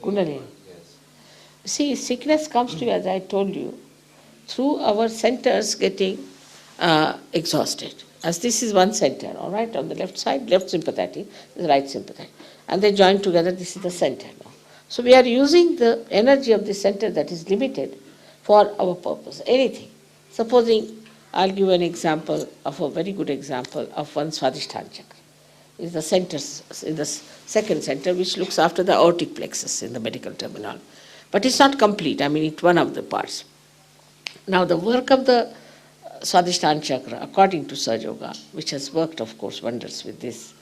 Kundalini. See, sickness comes to you, as I told you, through our centers getting exhausted. As this is one center, all right, on the left side, left sympathetic, the right sympathetic. And they join together, this is the center now. So we are using the energy of the center that is limited for our purpose, anything. Supposing, I'll give an example of a very good example of one Swadhisthana Chakra. Is the center, in the second center, which looks after the aortic plexus in the medical terminology. But it's not complete, I mean, it's one of the parts. Now, the work of the Swadhisthana Chakra, according to Sahaja Yoga, which has worked, of course, wonders with this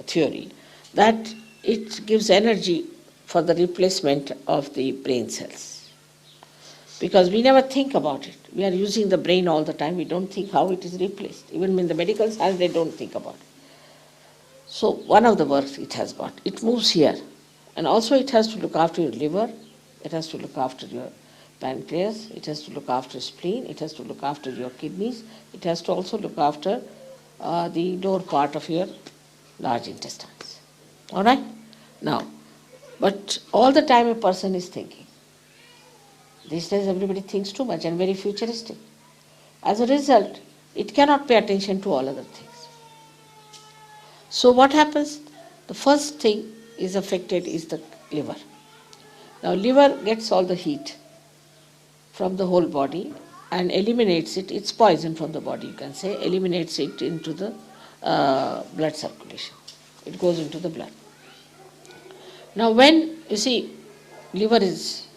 theory, that it gives energy for the replacement of the brain cells. Because we never think about it. We are using the brain all the time. We don't think how it is replaced. Even in the medical science, they don't think about it. So one of the works it has got. It moves here. And also it has to look after your liver. It has to look after your pancreas. It has to look after spleen. It has to look after your kidneys. It has to also look after the lower part of your large intestines. All right? Now, but all the time a person is thinking. These days everybody thinks too much and very futuristic. As a result, it cannot pay attention to all other things. So what happens? The first thing is affected is the liver. Now liver gets all the heat from the whole body and eliminates it. It's poison from the body, you can say, eliminates it into the blood circulation. It goes into the blood. Now when, you see, liver is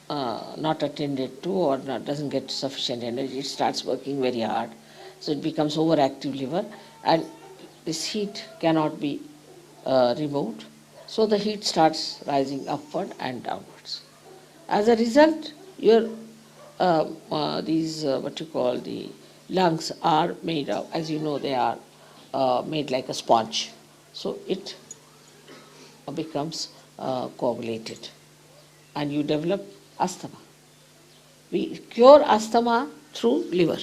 not attended to or doesn't get sufficient energy, it starts working very hard. So it becomes overactive liver and this heat cannot be removed. So the heat starts rising upward and downwards. As a result, your what you call the lungs are made of, as you know, they are made like a sponge. So it becomes coagulated and you develop asthma. We cure asthma through liver,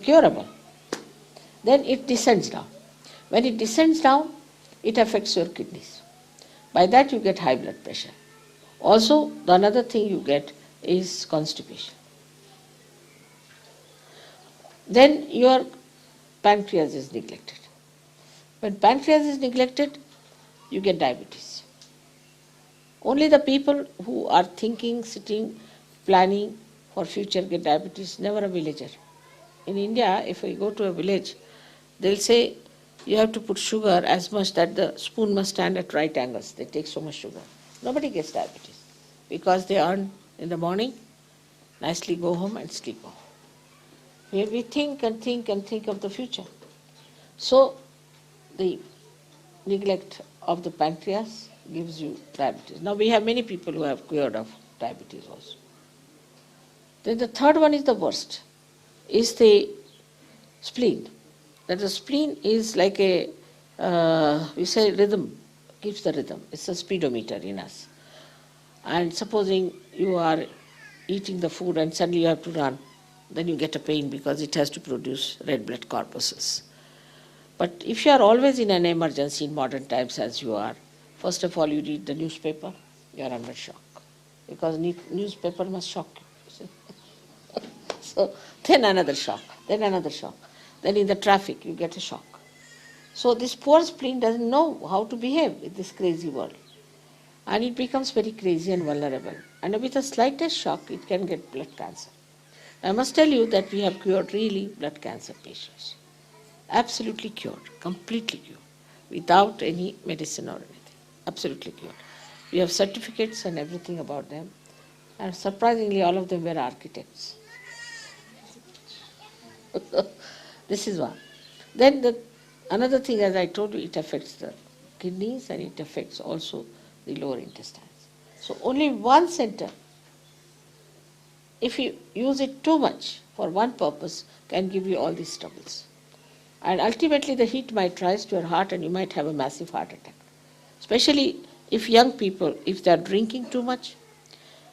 curable. Then it descends down. When it descends down, it affects your kidneys. By that you get high blood pressure. Also, the another thing you get is constipation. Then your pancreas is neglected. When pancreas is neglected, you get diabetes. Only the people who are thinking, sitting, planning for future get diabetes, never a villager. In India, if we go to a village, they'll say you have to put sugar as much that the spoon must stand at right angles. They take so much sugar. Nobody gets diabetes because they earn in the morning, nicely go home and sleep off. Here we think and think and think of the future. So the neglect of the pancreas gives you diabetes. Now we have many people who have cured of diabetes also. Then the third one is the worst, is the spleen. That the spleen is like a, we say rhythm, keeps the rhythm. It's a speedometer in us. And supposing you are eating the food and suddenly you have to run, then you get a pain because it has to produce red blood corpuscles. But if you are always in an emergency in modern times as you are, first of all you read the newspaper, you are under shock. Because newspaper must shock you. So then another shock, then another shock. Then in the traffic you get a shock. So this poor spleen doesn't know how to behave in this crazy world. And it becomes very crazy and vulnerable. And with the slightest shock, it can get blood cancer. I must tell you that we have cured really blood cancer patients. Absolutely cured, completely cured, without any medicine or anything. Absolutely cured. We have certificates and everything about them. And surprisingly, all of them were architects. This is one. Then another thing, as I told you, it affects the kidneys and it affects also the lower intestines. So only one center, if you use it too much for one purpose, can give you all these troubles. And ultimately the heat might rise to your heart and you might have a massive heart attack. Especially if young people, if they are drinking too much,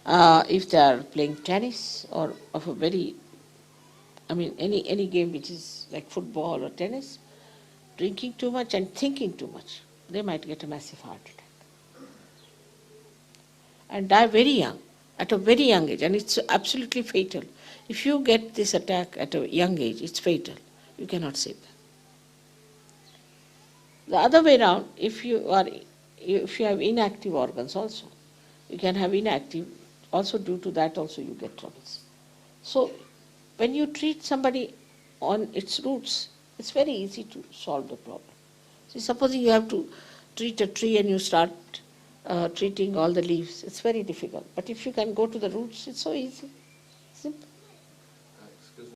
if they are playing tennis or of a very, any game which is like football or tennis, drinking too much and thinking too much, they might get a massive heart attack. and die very young, at a very young age, and it's absolutely fatal. If you get this attack at a young age, it's fatal. You cannot save them. The other way around, if you have inactive organs also, you can have inactive, also due to that also you get troubles. So when you treat somebody on its roots, it's very easy to solve the problem. See, supposing you have to treat a tree and you start treating all the leaves, it's very difficult. But if you can go to the roots, it's so easy, simple.